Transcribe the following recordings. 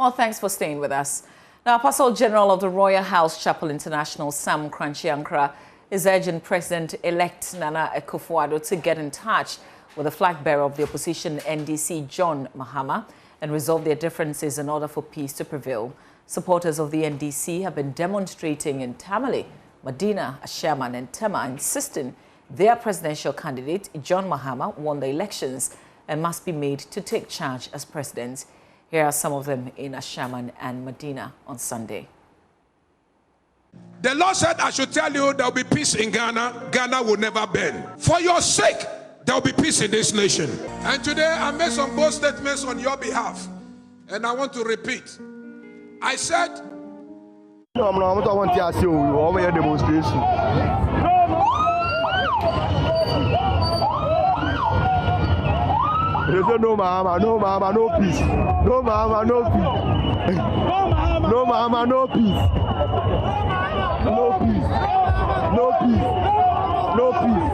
Well, thanks for staying with us. Now, Apostle General of the Royal House Chapel International, Sam Kranchi-Ankara, is urging President-elect Nana Akufo-Addo to get in touch with the flag bearer of the opposition NDC, John Mahama, and resolve their differences in order for peace to prevail. Supporters of the NDC have been demonstrating in Tamale, Medina, Ashaman, and Tema, insisting their presidential candidate, John Mahama, won the elections and must be made to take charge as president. Here are some of them in Ashaman and Medina on Sunday. The Lord said, I should tell you there will be peace in Ghana. Ghana will never bend. For your sake, there will be peace in this nation. And today I made some bold statements on your behalf. And I want to repeat. I said, no, I want to ask you, over your demonstration. They say no Mahama, no Mahama, no peace. No Mahama, no peace. No Mahama, no peace. No peace. No peace. No peace.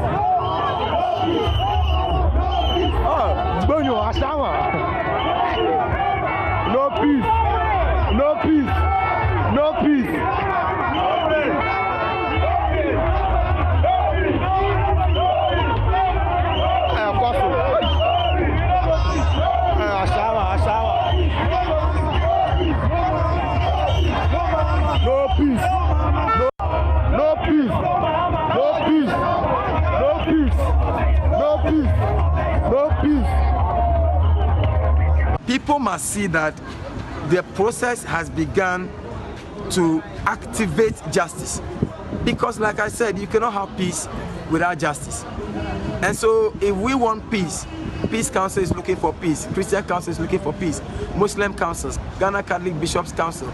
Oh, Bonyo, Ashawa. No peace. No peace. No peace. No peace. No peace. No peace. No peace. No peace. No peace. People must see that the process has begun to activate justice. Because like I said, you cannot have peace without justice. And so if we want peace, Peace Council is looking for peace, Christian Council is looking for peace, Muslim councils, Ghana Catholic Bishops Council,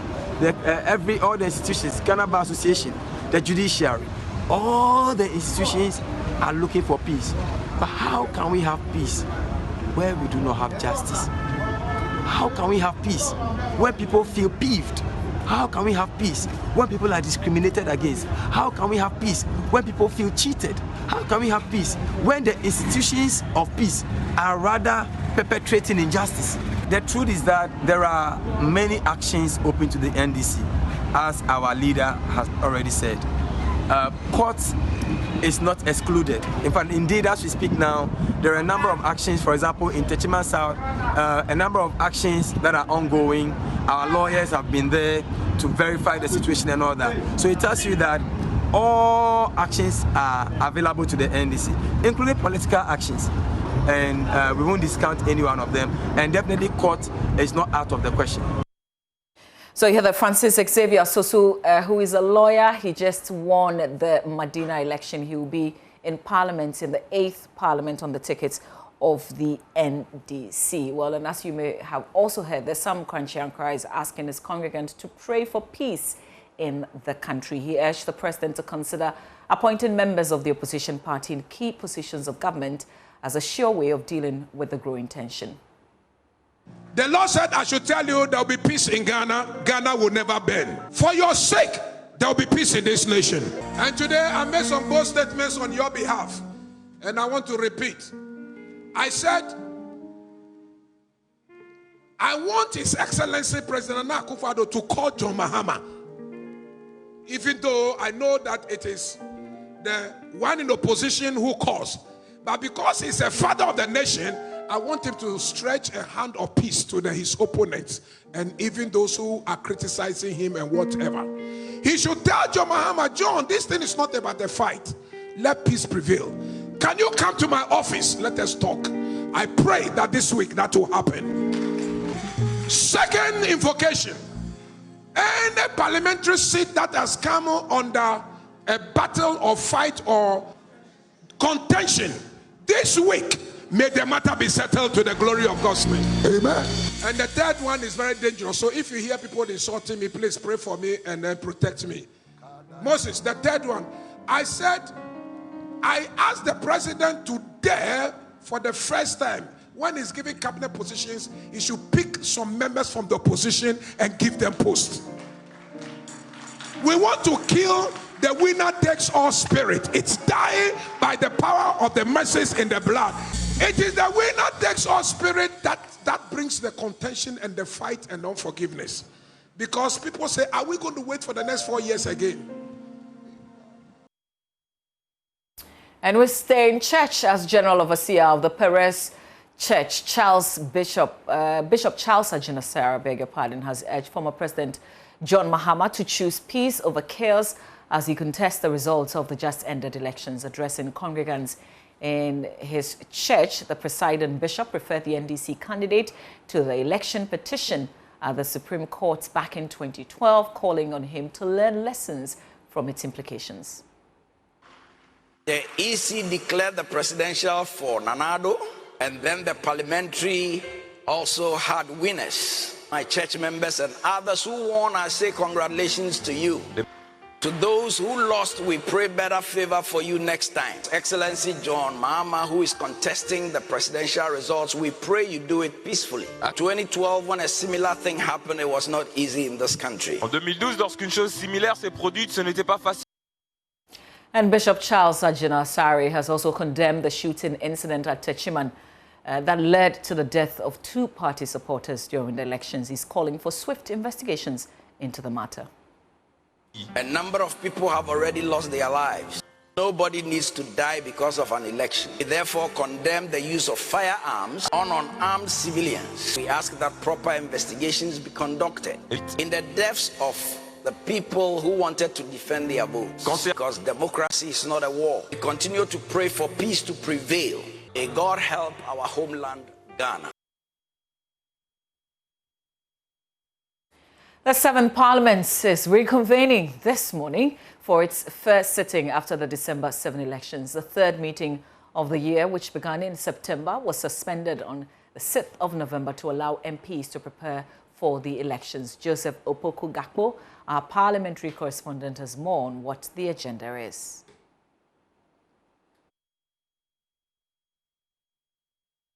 all the institutions, Ghana Bar Association, the judiciary, all the institutions are looking for peace. But how can we have peace where we do not have justice? How can we have peace when people feel peeved? How can we have peace when people are discriminated against? How can we have peace when people feel cheated? How can we have peace when the institutions of peace are rather perpetrating injustice? The truth is that there are many actions open to the NDC, as our leader has already said. Courts is not excluded. In fact, indeed, as we speak now, there are a number of actions, for example, in Techima South, a number of actions that are ongoing. Our lawyers have been there to verify the situation and all that. So it tells you that all actions are available to the NDC, including political actions. And we won't discount any one of them. And definitely court is not out of the question. So you hear that Francis Xavier Sosu, who is a lawyer, he just won the Medina election. He will be in Parliament, in the 8th Parliament, on the tickets of the NDC. Well, and as you may have also heard, there's Sam Kranchi-Ankara is asking his congregants to pray for peace in the country. He urged the president to consider appointing members of the opposition party in key positions of government as a sure way of dealing with the growing tension. the Lord said, I should tell you there will be peace in Ghana. Ghana will never bend. For your sake, there will be peace in this nation. And today I made some bold statements on your behalf. And I want to repeat. I said, I want His Excellency President Nana Akufo-Addo to call John Mahama. Even though I know that it is the one in opposition who calls. But because he's a father of the nation, I want him to stretch a hand of peace to his opponents and even those who are criticizing him and whatever. He should tell John Mahama, John, this thing is not about a fight. Let peace prevail. Can you come to my office? Let us talk. I pray that this week that will happen. Second invocation. Any parliamentary seat that has come under a battle or fight or contention, this week, may the matter be settled to the glory of God's name. Amen. And the third one is very dangerous. So if you hear people insulting me, please pray for me and then protect me. Moses, the third one. I said, I asked the president to dare for the first time, when he's giving cabinet positions, he should pick some members from the opposition and give them posts. We want to kill the winner takes all spirit. It's dying by the power of the mercies in the blood. It is the winner takes all spirit that brings the contention and the fight and unforgiveness. Because people say, are we going to wait for the next 4 years again? And we stay in church as General Overseer of the Perez Church, Bishop Charles Ajinasara, beg your pardon, has urged former President John Mahama to choose peace over chaos as he contests the results of the just ended elections. Addressing congregants in his church, the presiding bishop referred the NDC candidate to the election petition at the Supreme Court back in 2012, calling on him to learn lessons from its implications. The EC declared the presidential for Nanado, and then the parliamentary also had winners. My church members and others who won, I say congratulations to you. To those who lost, we pray better favor for you next time. Excellency John Mahama, who is contesting the presidential results, we pray you do it peacefully. At 2012, when a similar thing happened, it was not easy in this country. En 2012, lorsqu'une chose similaire s'est produite, ce n'était pas facile. And Bishop Charles Ajinasara has also condemned the shooting incident at Techiman that led to the death of 2 party supporters during the elections. He's calling for swift investigations into the matter. A number of people have already lost their lives. Nobody needs to die because of an election. We therefore condemn the use of firearms on unarmed civilians. We ask that proper investigations be conducted in the deaths of the people who wanted to defend their votes. Because democracy is not a war. We continue to pray for peace to prevail. May God help our homeland, Ghana. The 7th Parliament is reconvening this morning for its first sitting after the December 7 elections. The 3rd meeting of the year, which began in September, was suspended on the 6th of November to allow MPs to prepare for the elections. Joseph Opoku-Gakpo, our parliamentary correspondent, has more on what the agenda is.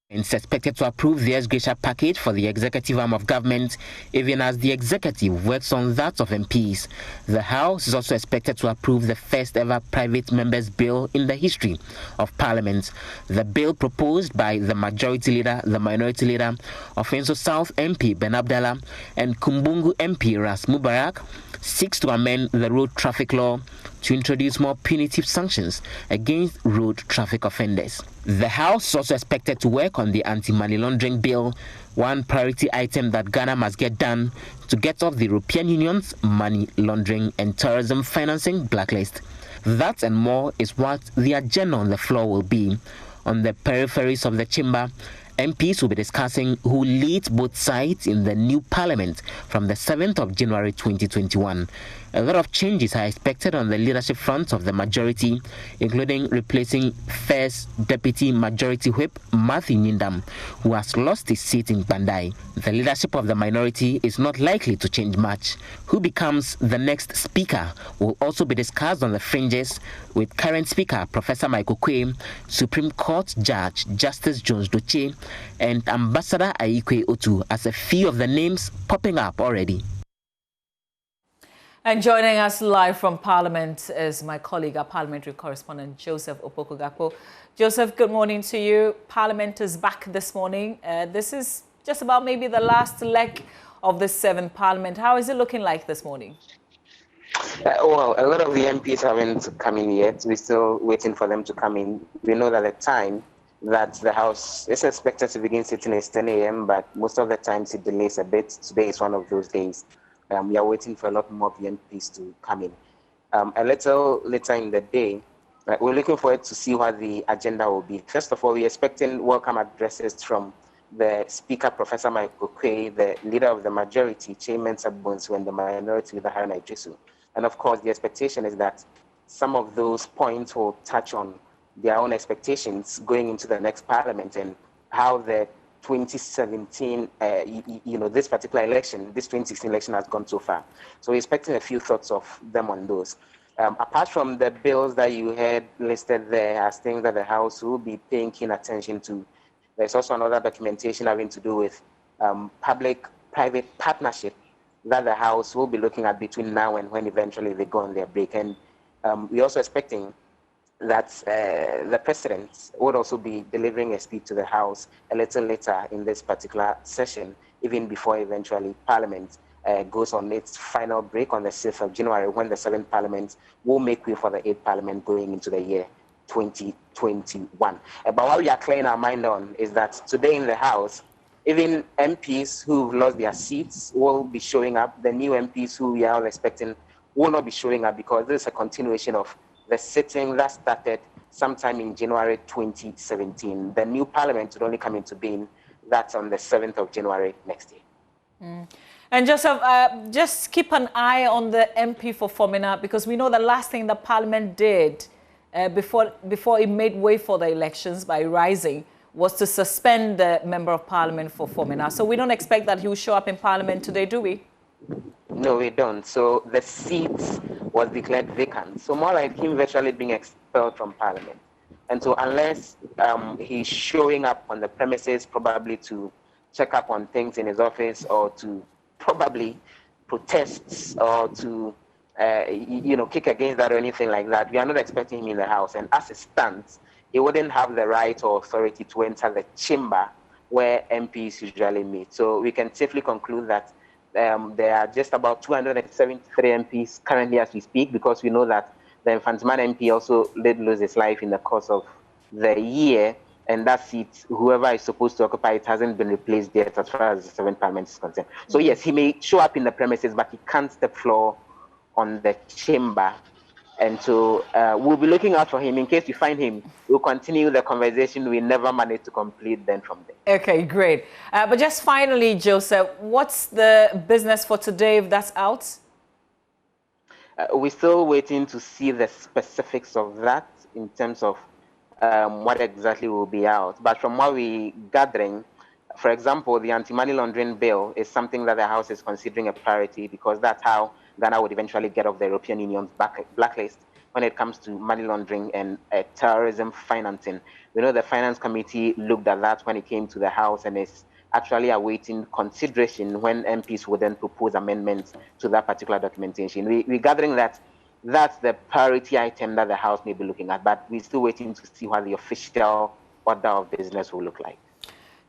It's expected to approve the ex-gratia package for the executive arm of government, even as the executive works on that of MPs. The House is also expected to approve the first ever private members' bill in the history of Parliament. The bill proposed by the majority leader, the minority leader, Offenso South MP Ben Abdallah and Kumbungu MP Ras Mubarak, seeks to amend the road traffic law to introduce more punitive sanctions against road traffic offenders. The House is also expected to work on the anti-money laundering bill, one priority item that Ghana must get done to get off the European Union's money laundering and terrorism financing blacklist. That and more is what the agenda on the floor will be. On the peripheries of the chamber, MPs will be discussing who leads both sides in the new parliament from the 7th of January 2021. A lot of changes are expected on the leadership front of the majority, including replacing First Deputy Majority Whip Matthew Nindam, who has lost his seat in Bandai. The leadership of the minority is not likely to change much. Who becomes the next speaker will also be discussed on the fringes, with current speaker Professor Michael Kwame, Supreme Court Judge Justice Jones Doche, and Ambassador Aikwe Otu as a few of the names popping up already. And joining us live from Parliament is my colleague, our parliamentary correspondent, Joseph Opoku-Gakpo. Joseph, good morning to you. Parliament is back this morning. This is just about maybe the last leg of the 7th Parliament. How is it looking like this morning? Well, a lot of the MPs haven't come in yet. We're still waiting for them to come in. We know that the time that the House is expected to begin sitting is 10 a.m., but most of the times it delays a bit. Today is one of those days. We are waiting for a lot more of the MPs to come in. A little later in the day, we're looking forward to see what the agenda will be. First of all, we're expecting welcome addresses from the Speaker, Professor Michael Kwame, the leader of the majority, Chairman Sabunsu, and the minority leader, Haruna Iddrisu. And of course, the expectation is that some of those points will touch on their own expectations going into the next parliament and how the 2017, this particular election, this 2016 election has gone so far. So we're expecting a few thoughts of them on those. Apart from the bills that you had listed there as things that the House will be paying keen attention to, there's also another documentation having to do with public-private partnership that the House will be looking at between now and when eventually they go on their break. And we're also expecting that the president would also be delivering a speech to the House a little later in this particular session, even before eventually Parliament goes on its final break on the 6th of January, when the 7th Parliament will make way for the 8th Parliament going into the year 2021. But what we are clearing our mind on is that today in the House, even MPs who've lost their seats will be showing up. The new MPs who we are all expecting will not be showing up, because this is a continuation of the sitting that started sometime in January 2017. The new Parliament would only come into being that's on the 7th of January next year. And Joseph, just keep an eye on the MP for Fomena, because we know the last thing the Parliament did before it made way for the elections by rising was to suspend the Member of Parliament for Fomena. So we don't expect that he will show up in Parliament today, do we? No, we don't. So the seat was declared vacant. So more like him virtually being expelled from Parliament. And so unless he's showing up on the premises, probably to check up on things in his office, or to probably protest, or to kick against that or anything like that, we are not expecting him in the House. And as it stands, he wouldn't have the right or authority to enter the chamber where MPs usually meet. So we can safely conclude that there are just about 273 MPs currently as we speak, because we know that the Infantiman MP also did lose his life in the course of the year, and that seat, whoever is supposed to occupy it, hasn't been replaced yet as far as the 7th Parliament is concerned. So yes, he may show up in the premises, but he can't step floor on the chamber. And so we'll be looking out for him. In case we find him, we'll continue the conversation we never managed to complete then from there. Okay, great. But just finally, Joseph, what's the business for today, if that's out? We're still waiting to see the specifics of that in terms of what exactly will be out. But from what we're gathering, for example, the anti-money laundering bill is something that the House is considering a priority, because that's how Ghana would eventually get off the European Union's blacklist when it comes to money laundering and terrorism financing. We know the Finance Committee looked at that when it came to the House, and is actually awaiting consideration when MPs would then propose amendments to that particular documentation. We're gathering that that's the priority item that the House may be looking at, but we're still waiting to see what the official order of business will look like.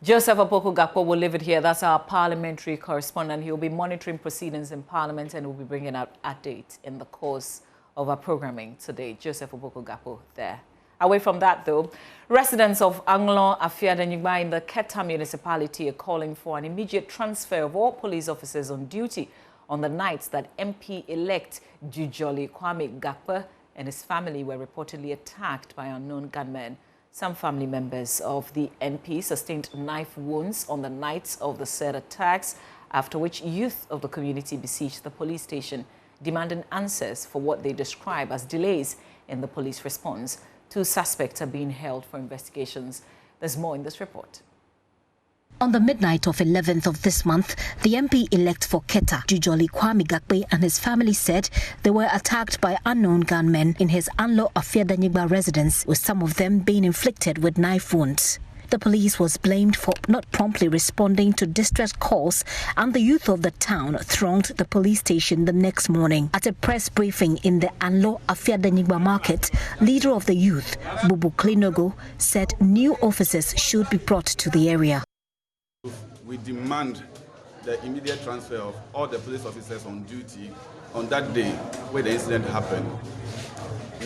Joseph Opoku-Gakpo will leave it here. That's our parliamentary correspondent. He will be monitoring proceedings in Parliament, and will be bringing out updates in the course of our programming today. Joseph Opoku-Gakpo there. Away from that, though, residents of Anglon Afiadenyigba in the Keta municipality are calling for an immediate transfer of all police officers on duty on the nights that MP-elect Jujoli Kwame Gakpo and his family were reportedly attacked by unknown gunmen. Some family members of the MP sustained knife wounds on the nights of the said attacks, after which youth of the community besieged the police station, demanding answers for what they describe as delays in the police response. 2 suspects are being held for investigations. There's more in this report. On the midnight of 11th of this month, the MP-elect for Keta, Jujoli Kwame Gakpo, and his family said they were attacked by unknown gunmen in his Anlo Afiadenyigba residence, with some of them being inflicted with knife wounds. The police was blamed for not promptly responding to distress calls, and the youth of the town thronged the police station the next morning. At a press briefing in the Anlo Afiadenyigba market, leader of the youth, Bubu Klinogo, said new officers should be brought to the area. We demand the immediate transfer of all the police officers on duty on that day where the incident happened.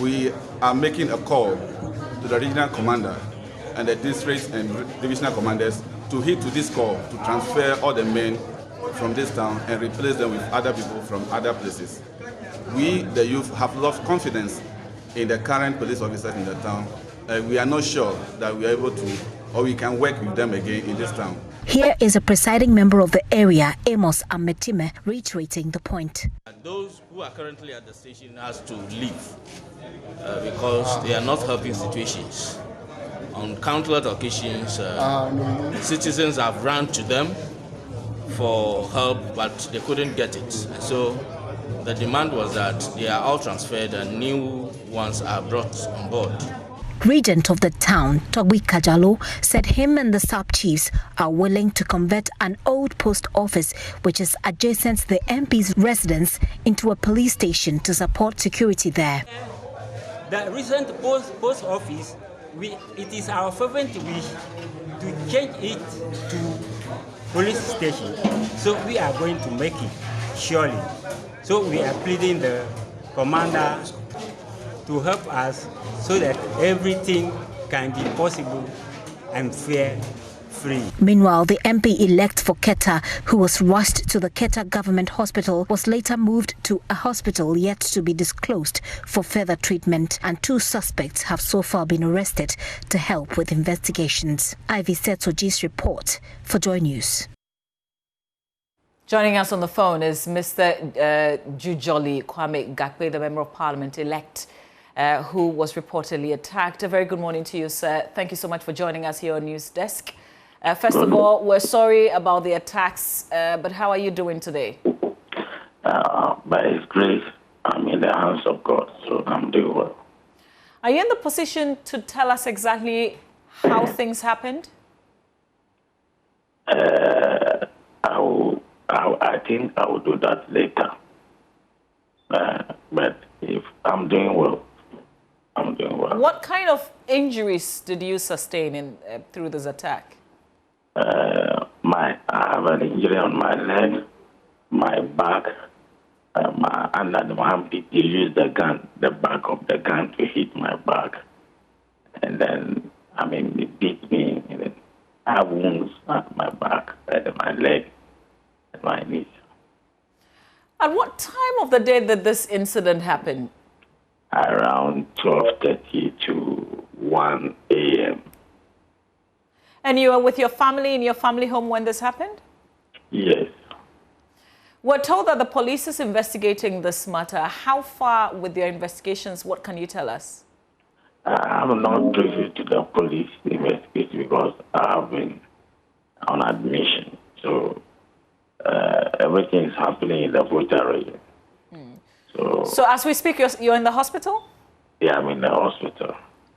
We are making a call to the regional commander and the district and divisional commanders to heed to this call to transfer all the men from this town and replace them with other people from other places. We, the youth, have lost confidence in the current police officers in the town. We are not sure that we are able to, or we can work with them again in this town. Here is a presiding member of the area, Amos Ametime, reiterating the point. Those who are currently at the station has to leave because they are not helping situations. On countless occasions, citizens have run to them for help, but they couldn't get it. So the demand was that they are all transferred and new ones are brought on board. Regent of the town, Togwi Kajalo, said him and the sub-chiefs are willing to convert an old post office, which is adjacent to the MP's residence, into a police station to support security there. The recent post office, it is our fervent wish to change it to police station. So we are going to make it, surely. So we are pleading the commander to help us so that everything can be possible and fair-free. Meanwhile, the MP-elect for Keta, who was rushed to the Keta Government Hospital, was later moved to a hospital yet to be disclosed for further treatment, and 2 suspects have so far been arrested to help with investigations. Ivy Setsoji's report for Joy News. Joining us on the phone is Mr. Jujoli Kwame Gakpe, the Member of Parliament-elect, who was reportedly attacked. A very good morning to you, sir. Thank you so much for joining us here on News Desk. First of all, we're sorry about the attacks, but how are you doing today? By His grace, I'm in the hands of God, so I'm doing well. Are you in the position to tell us exactly how things happened? I think I will do that later. But if I'm doing well, I'm doing well. What kind of injuries did you sustain through this attack? I have an injury on my leg, my back, under the armpit. They used the gun, the back of the gun, to hit my back. And then, it beat me. And I have wounds at my back, at my leg, and my knees. At what time of the day did this incident happen? Around 12:30 to 1 a.m. And you were with your family in your family home when this happened? Yes. We're told that the police is investigating this matter. How far with their investigations? What can you tell us? I'm not privy to the police investigation because I have been on admission. So everything is happening in the Volta region. So as we speak, you're in the hospital? Yeah, I'm in the hospital.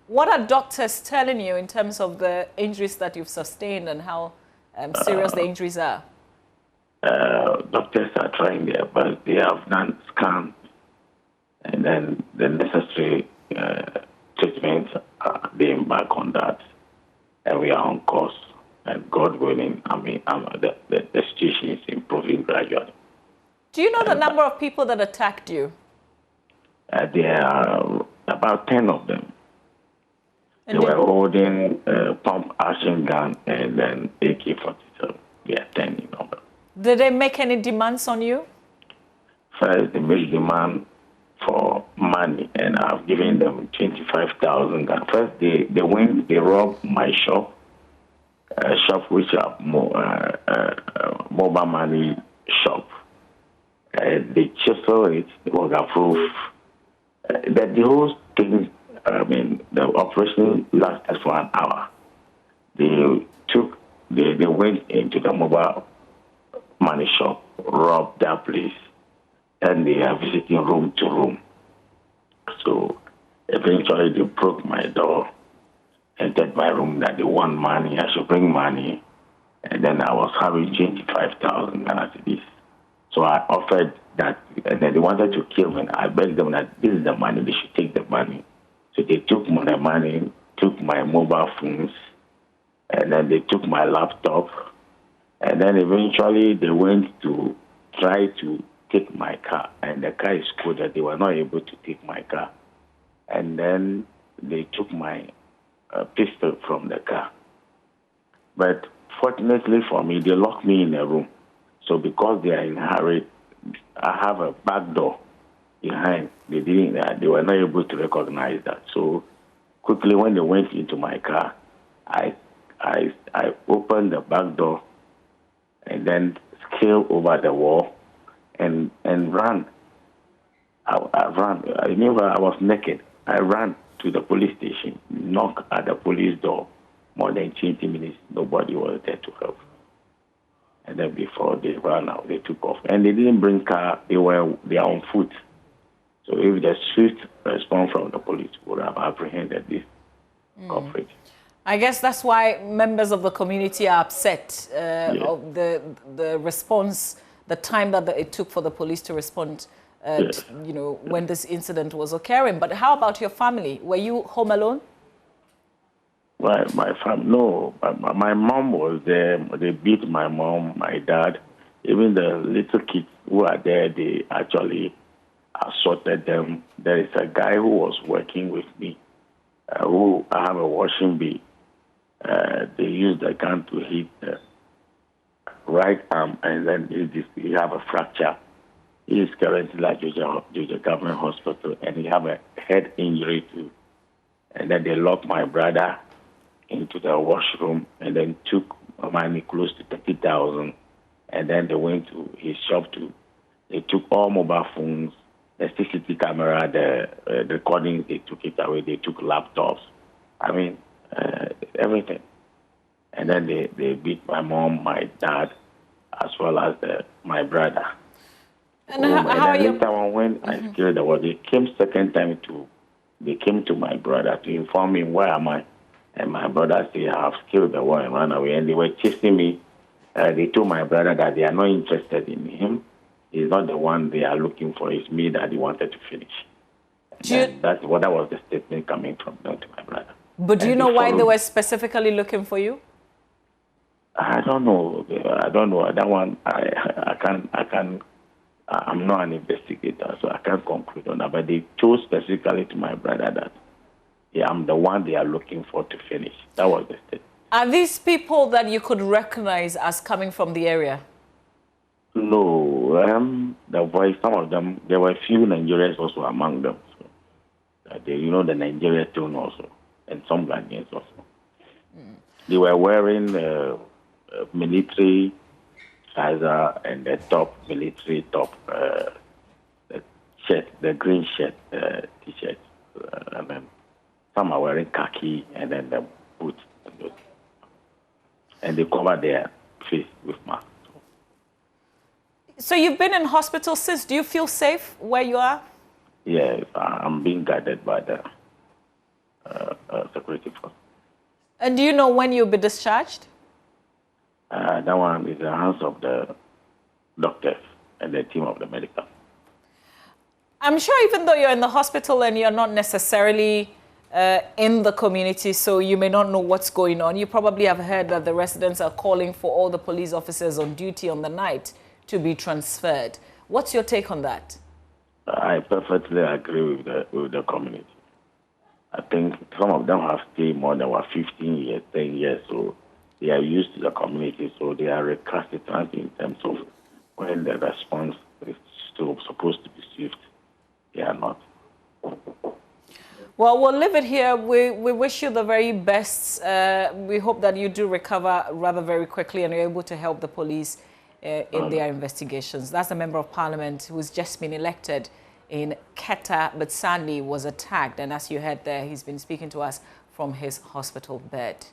What are doctors telling you in terms of the injuries that you've sustained and how serious the injuries are? Doctors are trying their best. They have done scans, and then the necessary treatments are being back on that, and we are on course. And God willing, the situation is improving gradually. Do you know the number of people that attacked you? There are about 10 of them. They were holding pump action gun and then AK-47. They are 10 in number. Did they make any demands on you? First, they made demand for money, and I've given them 25,000. First, they went, they robbed my shop, a shop which are mobile money shop. They chiseled it. It was approved. The whole thing, the operation lasted for an hour. They went into the mobile money shop, robbed that place, and they are visiting room to room. So eventually they broke my door, entered my room that they want money, I should bring money, and then I was having 25,000 Ghana cedis. So I offered that, and then they wanted to kill me. I begged them that this is the money, they should take the money. So they took my money, took my mobile phones, and then they took my laptop, and then eventually they went to try to take my car, and the car is coded. They were not able to take my car. And then they took my pistol from the car. But fortunately for me, they locked me in a room. So because they are in a hurry, I have a back door behind. They were not able to recognize that. So quickly when they went into my car, I opened the back door and then scaled over the wall and ran. I ran. I remember I was naked. I ran to the police station, knocked at the police door. More than 20 minutes, nobody was there to help. And then before they ran out, they took off. And they didn't bring car, they are on foot. So if the swift response from the police would have apprehended this culprit. I guess that's why members of the community are upset of the response, the time that it took for the police to respond you know, when this incident was occurring. But how about your family? Were you home alone? Well, my family, no. My mom was there. They beat my mom, my dad. Even the little kids who are there, they actually assaulted them. There is a guy who was working with me, who I have a washing bay. They used the gun to hit the right arm, and then he have a fracture. He is currently at Jujoli Government Hospital, and he have a head injury too. And then they locked my brother into the washroom, and then took money close to 30,000. And then they went to his shop too. They took all mobile phones, the CCTV camera, the recordings. They took it away. They took laptops. I mean, everything. And then they beat my mom, my dad, as well as my brother. And how are you? Later on, when I scared the war, they came second time they came to my brother to inform him where am I. And my brother said, I have killed the war and ran away. And they were chasing me. They told my brother that they are not interested in him. He's not the one they are looking for. It's me that he wanted to finish. That was the statement coming from them to my brother. But do you know why they were specifically looking for you? I don't know. That one, I'm not an investigator, so I can't conclude on that. But they chose specifically to my brother that I'm the one they are looking for to finish. That was the statement. Are these people that you could recognize as coming from the area? No. The voice, some of them, there were a few Nigerians also among them. So, the Nigerian tone also, and some Ghanaians also. They were wearing military visor and the top military top the shirt, the green shirt, t-shirt, and then some are wearing khaki and then the boots, and they cover their face with masks. So you've been in hospital since. Do you feel safe where you are? Yes, I'm being guided by the security force. And do you know when you'll be discharged? That one is in the hands of the doctors and the team of the medical. I'm sure even though you're in the hospital and you're not necessarily in the community, so you may not know what's going on, you probably have heard that the residents are calling for all the police officers on duty on the night to be transferred. What's your take on that? I perfectly agree with the community. I think some of them have stayed more than 15 years, 10 years, so they are used to the community, so they are recalcitrant in terms of when the response is still supposed to be swift. They are not. Well, we'll leave it here. We wish you the very best. We hope that you do recover rather very quickly and you're able to help the police in their investigations. That's a member of parliament who's just been elected in Keta, but sadly was attacked. And as you heard there, he's been speaking to us from his hospital bed.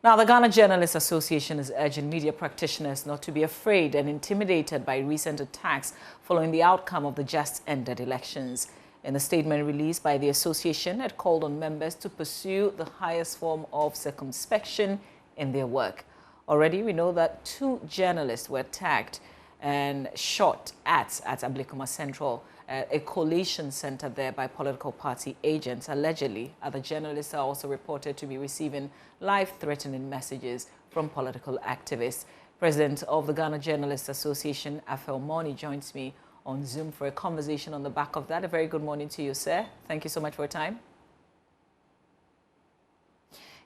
Now, the Ghana Journalists Association is urging media practitioners not to be afraid and intimidated by recent attacks following the outcome of the just-ended elections. In a statement released by the association, it called on members to pursue the highest form of circumspection in their work. Already, we know that 2 journalists were attacked and shot at Ablikuma Central, a collation center there by political party agents. Allegedly, other journalists are also reported to be receiving life-threatening messages from political activists. President of the Ghana Journalists Association, Afel Moni, joins me on Zoom for a conversation on the back of that. A very good morning to you, sir. Thank you so much for your time.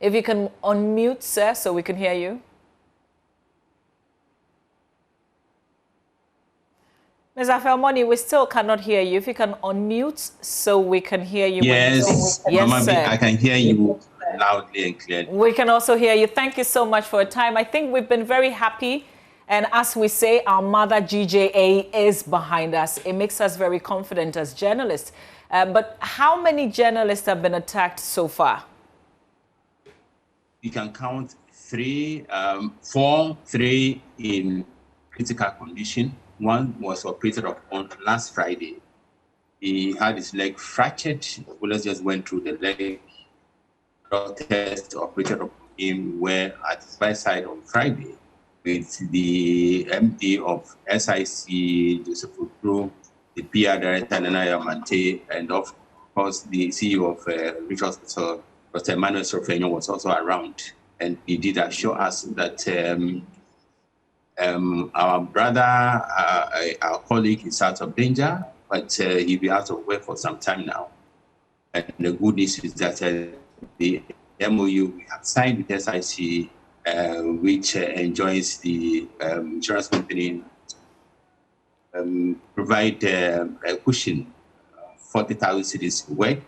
If you can unmute, sir, so we can hear you. Ms. Afel-Moni, we still cannot hear you. If you can unmute so we can hear you. Yes, yes, Mama, sir. I can hear you loudly and clearly. We can also hear you. Thank you so much for your time. I think we've been very happy. And as we say, our mother GJA is behind us. It makes us very confident as journalists. But how many journalists have been attacked so far? You can count 3, 4, 3 in critical condition. One was operated upon last Friday. He had his leg fractured. The bullets just went through the leg. Doctors operated upon him were at his bedside on Friday with the MD of SIC, Joseph Okro, the PR director, Nana Yamante, and of course, the CEO of Reach Hospital, Dr. Emmanuel Sofenyo, was also around. And he did assure us that our brother, our colleague, is out of danger, but he'll be out of work for some time now. And the good news is that the MOU we have signed with SIC, which enjoins the insurance company provide a cushion, 40,000 cities work.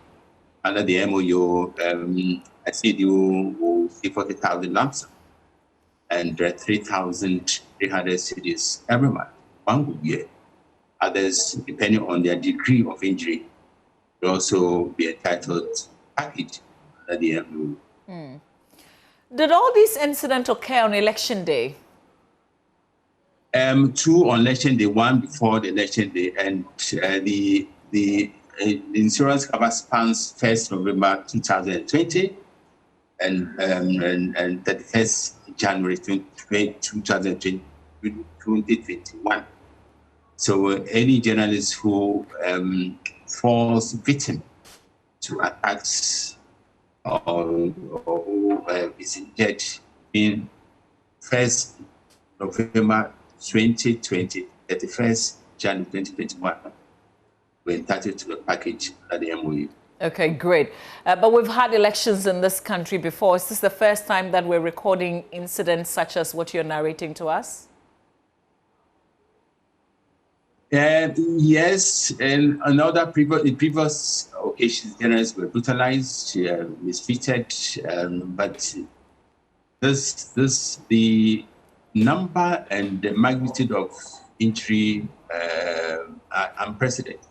Under the MOU, a CDU will see 40,000 lumps and 3,300 cities every month, one good year. Others, depending on their degree of injury, will also be entitled to package under the MOU. Did all these incidents occur on election day? 2 on election day, 1 before the election day, and the insurance cover spans 1st November 2020 and 31st January 2021. So any journalist who falls victim to attacks or is injured in 1st November 2020, 31st January 2021, we're entitled to the package at the MOU. Okay, great. But we've had elections in this country before. Is this the first time that we're recording incidents such as what you're narrating to us? Yes, and on previous occasions, journalists were brutalized, mistreated, but the number and the magnitude of injury are unprecedented.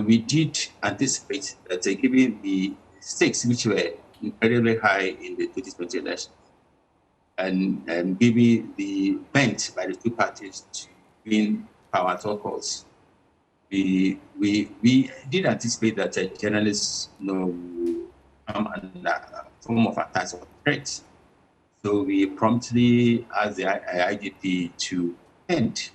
We did anticipate that given the stakes which were incredibly high in the 2020 election, and given the bent by the two parties to win power at all costs, we did anticipate that journalists would come under a form of attacks or threats. So we promptly asked the IGP to end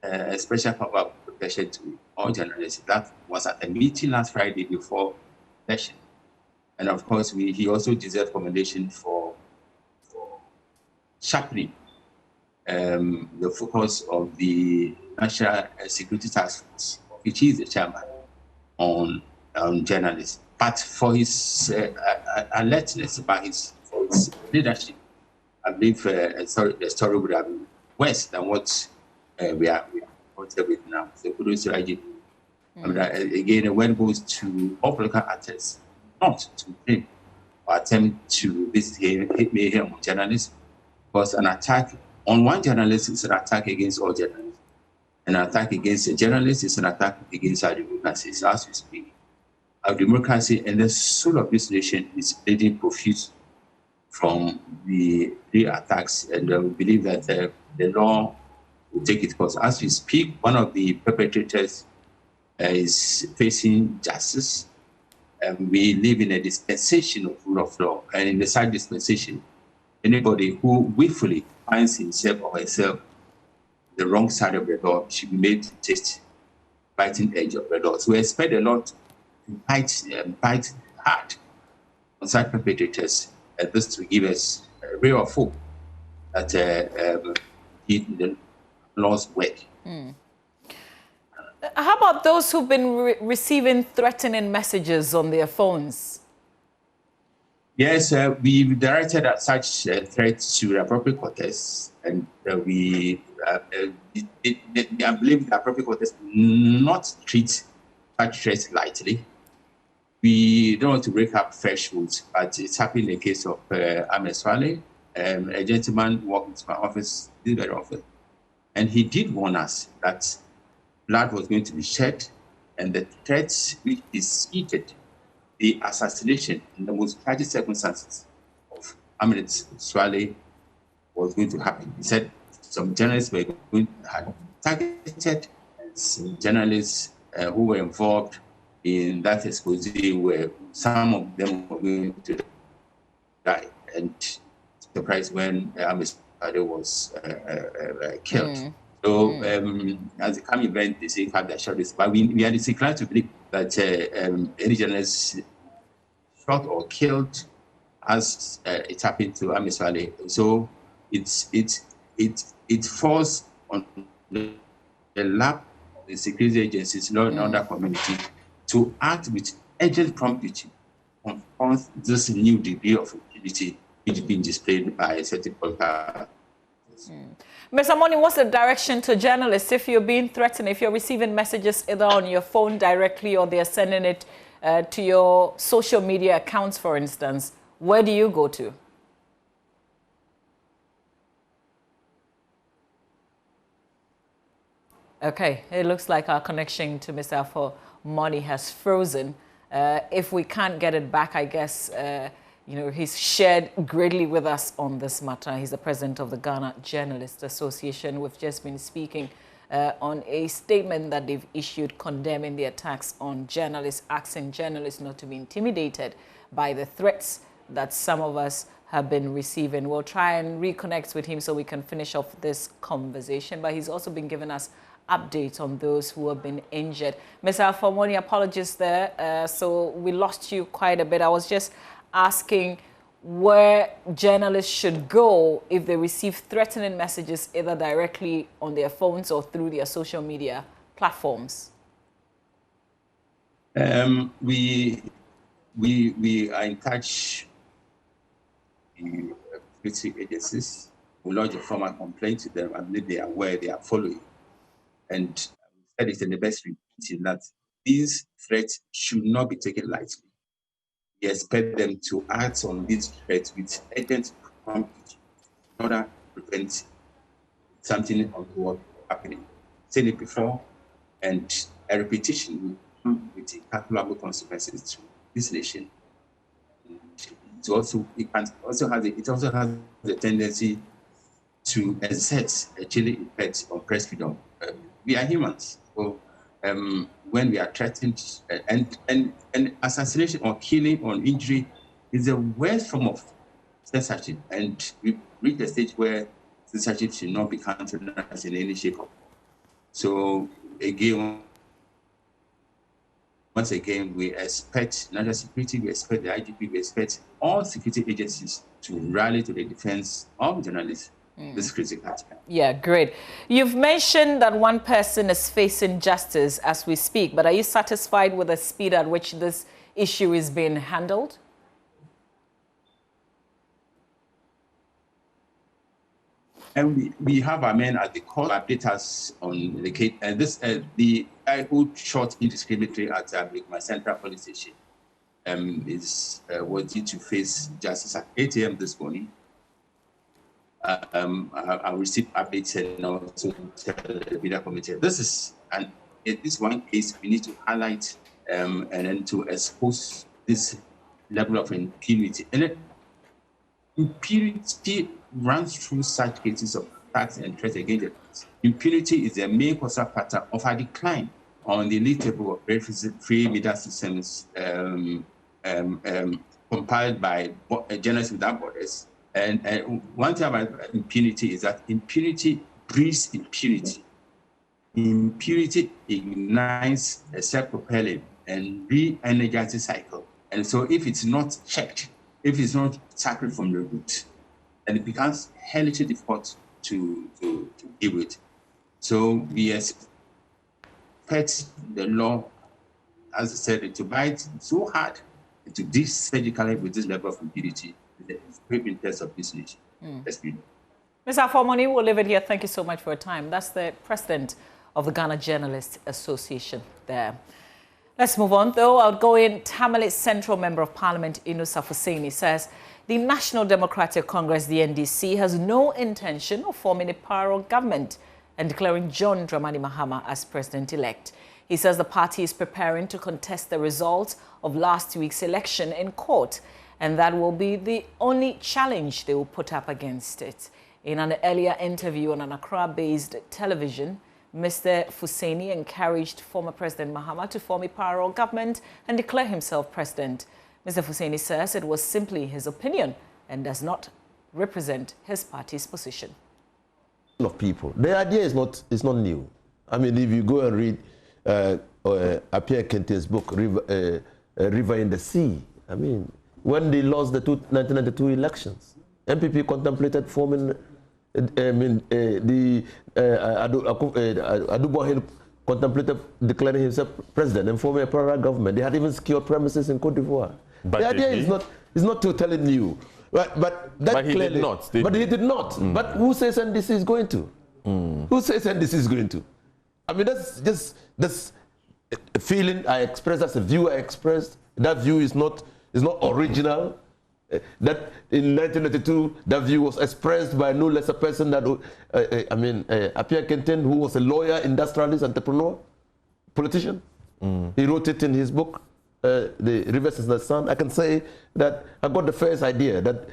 a special power of protection to all journalists. That was at a meeting last Friday before election. And of course, he also deserved commendation for sharpening the focus of the National Security Task Force, which he is the chairman, on journalists. But for his alertness, for his leadership, I believe the story would have been worse than what we are confronted with now. So kudos to IGP. Again, when it goes to all political actors, not to him, or attempt to hit mayhem on journalists, because an attack on one journalist is an attack against all journalists. An attack against a journalist is an attack against our democracy. So as we speak, our democracy and the soul of this nation is bleeding profuse from the attacks, and we believe that the law will take its course. As we speak, one of the perpetrators is facing justice. We live in a dispensation of rule of law, and in the side dispensation, anybody who willfully finds himself or herself the wrong side of the law should be made to taste fighting edge of the law. So we expect the law to fight hard on such perpetrators, and this to give us a ray of hope that the laws work. How about those who've been receiving threatening messages on their phones? Yes, we directed such threats to the appropriate quarters, and I believe the appropriate quarters not treat such threats lightly. We don't want to break up thresholds, but it's happened in the case of Ahmed Swale. A gentleman walked into my office very often, and he did warn us that blood was going to be shed, and the threats which preceded the assassination in the most tragic circumstances of Ahmed Swale was going to happen. He said some journalists were going to have targeted, some journalists who were involved in that expose where some of them were going to die. And surprised when Ahmed Swale was killed. So as the coming event, they say have their shoulders. But we are inclined to believe that any journalist shot or killed as it happened to Amiswale. So it falls on the lap of the security agencies, law and order community, to act with urgent promptitude on this new degree of impunity which is being displayed by certain political. Mr. Moni, what's the direction to journalists if you're being threatened, if you're receiving messages either on your phone directly or they're sending it to your social media accounts, for instance? Where do you go to? Okay, it looks like our connection to Mr. Afo Moni has frozen. If we can't get it back, I guess, you know, he's shared greatly with us on this matter. He's the president of the Ghana Journalists Association. We've just been speaking on a statement that they've issued condemning the attacks on journalists, asking journalists not to be intimidated by the threats that some of us have been receiving. We'll try and reconnect with him so we can finish off this conversation, but he's also been giving us updates on those who have been injured. Mr. Afomoni, apologies there. So we lost you quite a bit. I was just asking where journalists should go if they receive threatening messages either directly on their phones or through their social media platforms. We are in touch with security agencies. We lodge a formal complaint to them and they are aware, they are following. And we said it in the best repeating that these threats should not be taken lightly. We expect them to act on these threats with urgent promptitude in order to prevent something untoward happening. Said it before, and a repetition will come with incalculable consequences to this nation. It also has the tendency to exert a chilling effect on press freedom. We are humans. So, when we are threatened, and assassination or killing or injury is the worst form of censorship, and we reach a stage where censorship should not be countenanced in any shape. So again, once again, we expect national security, we expect the IGP, we expect all security agencies to rally to the defense of journalists. This critical time. Yeah, great. You've mentioned that one person is facing justice as we speak, but are you satisfied with the speed at which this issue is being handled? And we have our men at the court update us on the case. And this, the guy who shot indiscriminately at my central police station was due to face justice at 8 a.m. this morning. I received updates and also tell the media committee. This is, and in this one case, we need to highlight and then to expose this level of impunity. And impunity runs through such cases of attacks and threats against it. Impunity is the main causative factor of a decline on the elite table of free media systems compiled by Journalists Without Borders. And one thing about impunity is that impunity breeds impunity. Impunity ignites a self-propelling and re-energizing cycle. And so if it's not checked, if it's not tackled from the root, then it becomes hellishly difficult to deal with. So we expect the law, as I said, to bite so hard, to deal surgically with this level of impunity. The great interest of this nation. Mr. Afomoni, we'll leave it here. Thank you so much for your time. That's the president of the Ghana Journalists Association there. Let's move on, though. Outgoing Tamale Central Member of Parliament, Inusa Hussaini, says the National Democratic Congress, the NDC, has no intention of forming a parallel government and declaring John Dramani Mahama as president-elect. He says the party is preparing to contest the results of last week's election in court, and that will be the only challenge they will put up against it. In an earlier interview on an Accra-based television, Mr. Hussaini encouraged former President Mahama to form a parallel government and declare himself president. Mr. Hussaini says it was simply his opinion and does not represent his party's position. of people. The idea is not new. I mean, if you go and read Appiah Kente's book, River in the Sea, I mean, when they lost the 1992 elections, MPP contemplated forming, Adubo Hill contemplated declaring himself president and forming a parallel government. They had even secured premises in Cote d'Ivoire. But the idea is not totally new. But he did not. But he did not. But who says NDC is going to? Who says NDC is going to? I mean, that's a feeling I expressed, that's a view I expressed. That view is not original. That in 1992, that view was expressed by no less a person that, Appiah Kenten, who was a lawyer, industrialist, entrepreneur, politician. He wrote it in his book, The Rivers in the Sun. I can say that I got the first idea that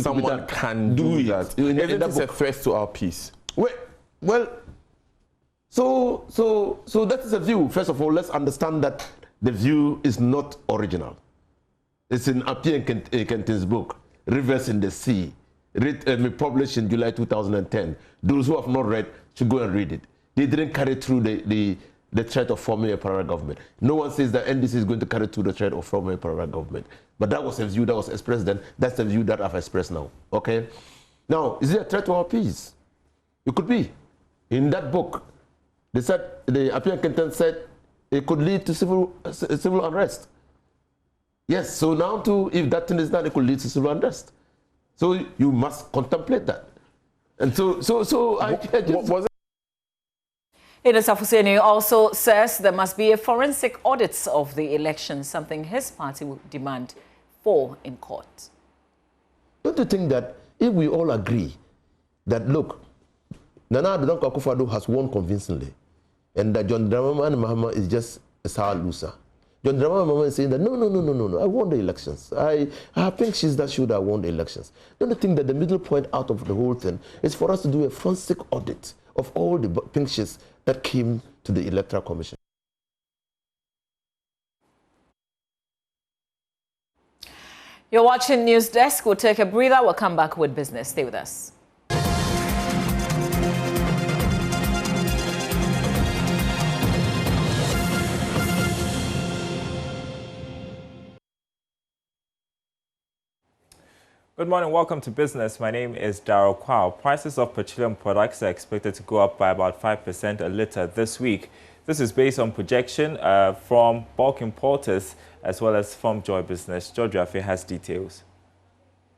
someone can do that. Isn't it a threat to our peace? Well, so that is a view. First of all, let's understand that the view is not original. It's in Appiah Kenten's book, Rivers in the Sea, published in July 2010. Those who have not read should go and read it. They didn't carry through the threat of forming a parallel government. No one says that NDC is going to carry through the threat of forming a parallel government. But that was a view that was expressed then. That's the view that I've expressed now. Okay? Now, is it a threat to our peace? It could be. In that book, they said, the Appiah Kenten said it could lead to civil unrest. Yes, so now too, if that thing is done, it could lead to civil unrest. So you must contemplate that. And Idris Afuseni also says there must be a forensic audit of the election, something his party will demand for in court. Don't you think that if we all agree that, look, Nana Addo Akufo-Addo has won convincingly, and that John Dramani Mahama is just a sour loser? John Dramani Mahama is saying that, no, I won the elections. I think she's that should have won the elections. Don't you think that the middle point out of the whole thing is for us to do a forensic audit of all the pink sheets that came to the Electoral Commission? You're watching News Desk. We'll take a breather. We'll come back with business. Stay with us. Good morning, welcome to business. My name is Darryl Kwao. Prices of petroleum products are expected to go up by about 5% a litre this week. This is based on projection from bulk importers as well as from Joy Business. George Rafe has details.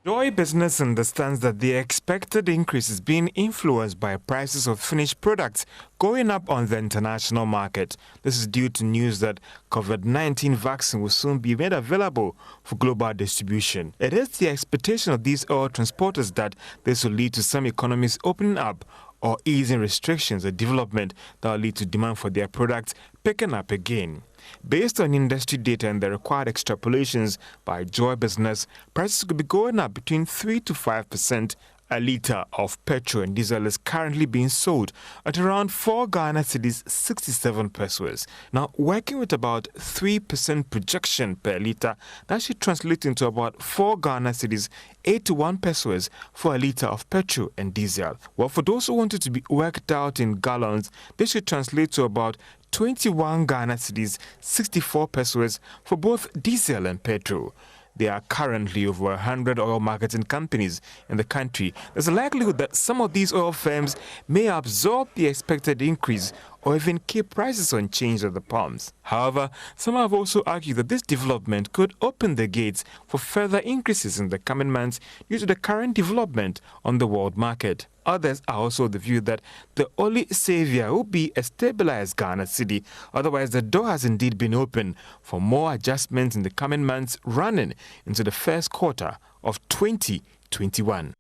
Joy Business understands that the expected increase is being influenced by prices of finished products going up on the international market. This is due to news that COVID-19 vaccine will soon be made available for global distribution. It is the expectation of these oil transporters that this will lead to some economies opening up or easing restrictions, a development that will lead to demand for their products picking up again. Based on industry data and the required extrapolations by Joy Business, prices could be going up between 3 to 5%. A litre of petrol and diesel is currently being sold at around 4 Ghana cedis 67 pesos. Now, working with about 3% projection per litre, that should translate into about 4 Ghana cedis 81 pesos for a litre of petrol and diesel. Well, for those who want it to be worked out in gallons, this should translate to about 21 Ghana cedis 64 pesos for both diesel and petrol. There are currently over 100 oil marketing companies in the country. There's a likelihood that some of these oil firms may absorb the expected increase or even keep prices unchanged at the pumps. However, some have also argued that this development could open the gates for further increases in the coming months due to the current development on the world market. Others are also of the view that the only savior will be a stabilized Ghana cedi. Otherwise, the door has indeed been open for more adjustments in the coming months running into the first quarter of 2021.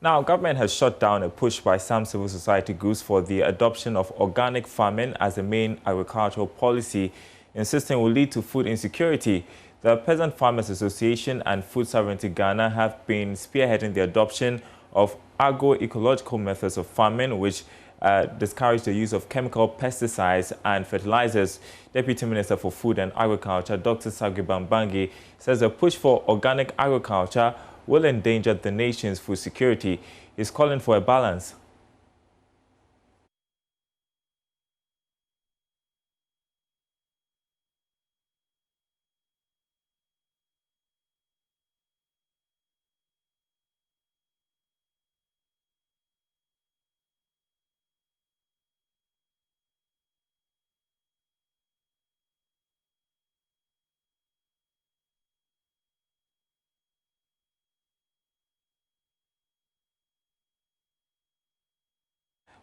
Now, government has shut down a push by some civil society groups for the adoption of organic farming as the main agricultural policy, insisting will lead to food insecurity. The Peasant Farmers Association and Food Sovereignty Ghana have been spearheading the adoption of agro-ecological methods of farming, which discourage the use of chemical pesticides and fertilizers. Deputy Minister for Food and Agriculture, Dr. Sagui Bambangi, says the push for organic agriculture will endanger the nation's food security. He's calling for a balance.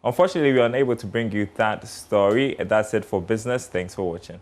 Unfortunately, we are unable to bring you that story. That's it for business. Thanks for watching.